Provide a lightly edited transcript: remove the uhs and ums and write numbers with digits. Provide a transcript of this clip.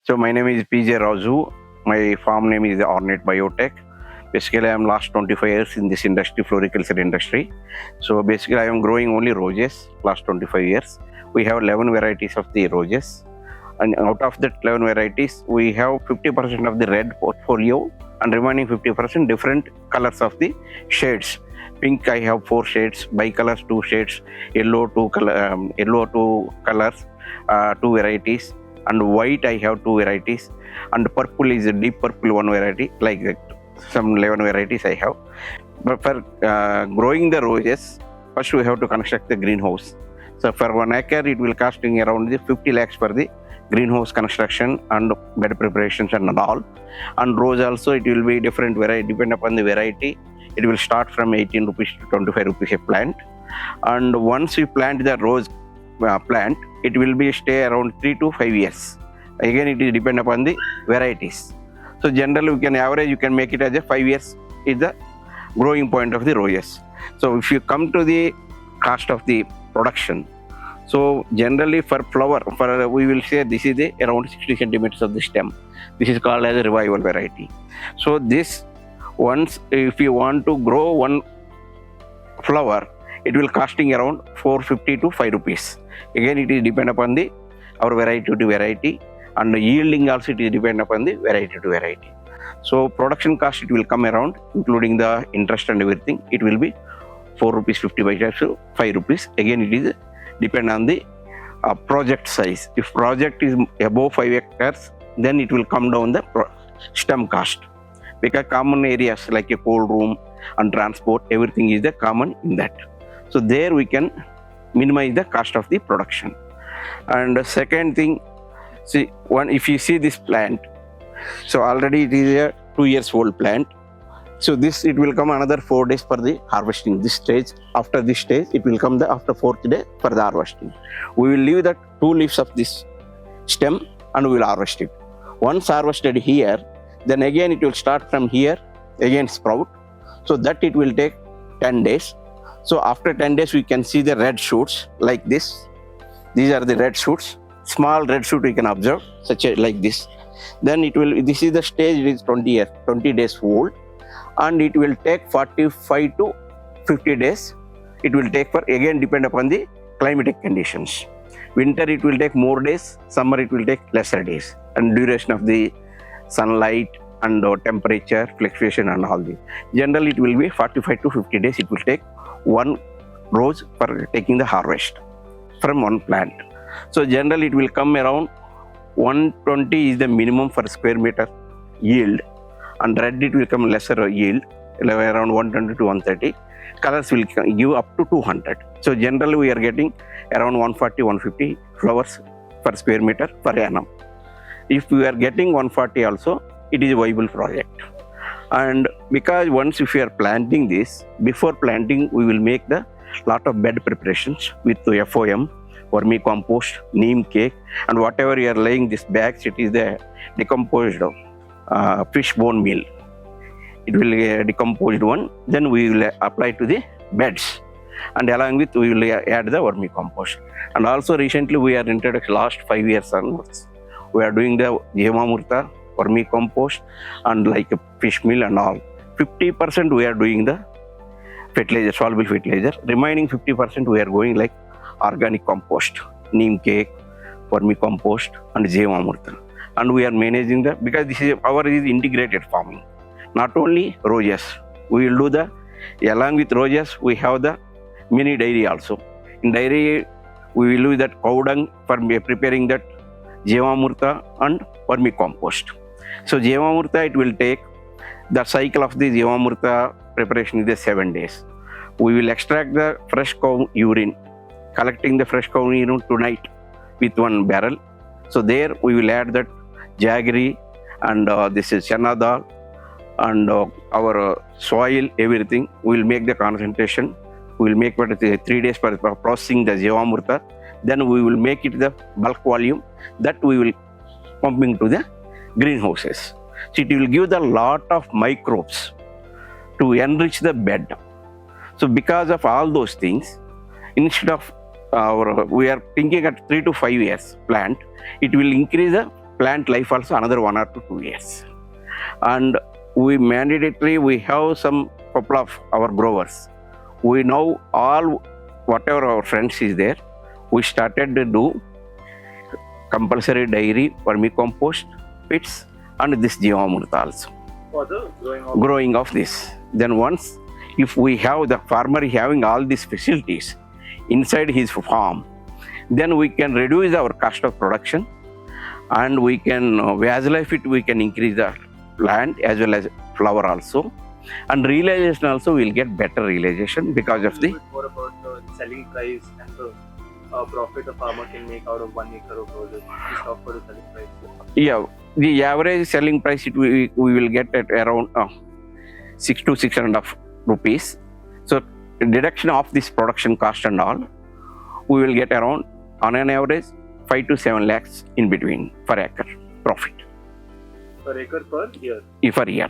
So my name is PJ Raju. My farm name is Ornate Biotech. Basically, I am last 25 years in this industry, floriculture industry. So basically, I am growing only roses last 25 years. We have 11 varieties of the roses. And out of that 11 varieties, we have 50% of the red portfolio and remaining 50% different colors of the shades. Pink, I have 4 shades, bicolors 2 shades, yellow 2 colors, 2 varieties, and white I have 2 varieties, and purple is a deep purple 1 variety, like that. Some 11 varieties I have. But for growing the roses, first we have to construct the greenhouse. So for 1 acre, it will costing around the 50 lakhs for the greenhouse construction and bed preparations and all. And rose also, it will be different variety, depend upon the variety. It will start from 18 rupees to 25 rupees a plant. And once you plant the rose plant, it will be stay around 3 to 5 years. Again, it is depend upon the varieties. So generally, we can average, you can make it as a 5 years is the growing point of the roses. So if you come to the cost of the production, so generally for flower, we will say this is the around 60 centimeters of the stem. This is called as a revival variety. So this once, if you want to grow one flower, it will costing around 450 to 5 rupees. Again, it is depend upon the our variety to variety, and the yielding also it is depend upon the variety to variety. So production cost, it will come around, including the interest and everything, it will be 4 rupees 50 paise to 5 rupees. Again, it is depend on the project size. If project is above 5 acres, then it will come down the stem cost, because common areas like a cold room and transport, everything is the common in that. So there we can minimize the cost of the production. And the second thing, see, if you see this plant, so already it is a 2 years old plant. So this, it will come another 4 days for the harvesting. This stage, after this stage, it will come after 4th day for the harvesting. We will leave the 2 leaves of this stem and we will harvest it. Once harvested here, then again it will start from here, again sprout. So that it will take 10 days. So after 10 days, we can see the red shoots like this. These are the red shoots. Small red shoot we can observe, such as like this. Then it will, this is the stage, it is 20 days old. And it will take 45 to 50 days. It will take for, again depend upon the climatic conditions. Winter it will take more days, summer it will take lesser days, and duration of the sunlight and temperature fluctuation and all this. Generally it will be 45 to 50 days it will take one rose for taking the harvest from one plant. So generally it will come around 120 is the minimum for square meter yield, and red it will come lesser yield, around 120 to 130. Colors will give up to 200. So generally we are getting around 140, 150 flowers per square meter per annum. If we are getting 140 also, it is a viable project. And because once if we are planting this, before planting we will make the lot of bed preparations with FOM, vermicompost, neem cake, and whatever you are laying this bags, it is the decomposed fish bone meal. It will decomposed one, then we will apply to the beds, and along with we will add the vermicompost. And also recently we are introduced last 5 years onwards, we are doing the jivamurta, vermicompost, and like a fish meal and all. 50% we are doing the fertilizer, soluble fertilizer. Remaining 50% we are going like organic compost, neem cake, vermicompost, and jivamurta. And we are managing the, because this is our is integrated farming. Not only roses, we will do the, along with roses, we have the mini dairy also. In dairy, we will use that cow dung for preparing that jivamurta and vermicompost. So jivamurta, it will take, the cycle of the jivamurta preparation is 7 days. We will extract the fresh cow urine, collecting the fresh cow urine tonight with one barrel. So there we will add that jaggery and this is chana dal and our soil, everything. We will make the concentration. We will make 3 days for processing the jivamurta. Then we will make it the bulk volume that we will pumping to the greenhouses. So it will give the lot of microbes to enrich the bed. So because of all those things, instead of we are thinking at 3 to 5 years plant, it will increase the plant life also another 1 or 2 years. And we have some couple of our growers. We know all whatever our friends is there. We started to do compulsory dairy vermicompost pits and this Jivamrita also. For the growing of this. Then once if we have the farmer having all these facilities inside his farm, then we can reduce our cost of production and we can life it, we can increase the land as well as flower also, and realization also will get better realization because of the more about the selling price and the profit a farmer can make out of 1 acre of roses. Please talk about the selling price. Yeah, the average selling price we will get at around 6 to 6.5 rupees. So deduction of this production cost and all, we will get around on an average 5 to 7 lakhs in between per acre profit. Per acre per year? Per year.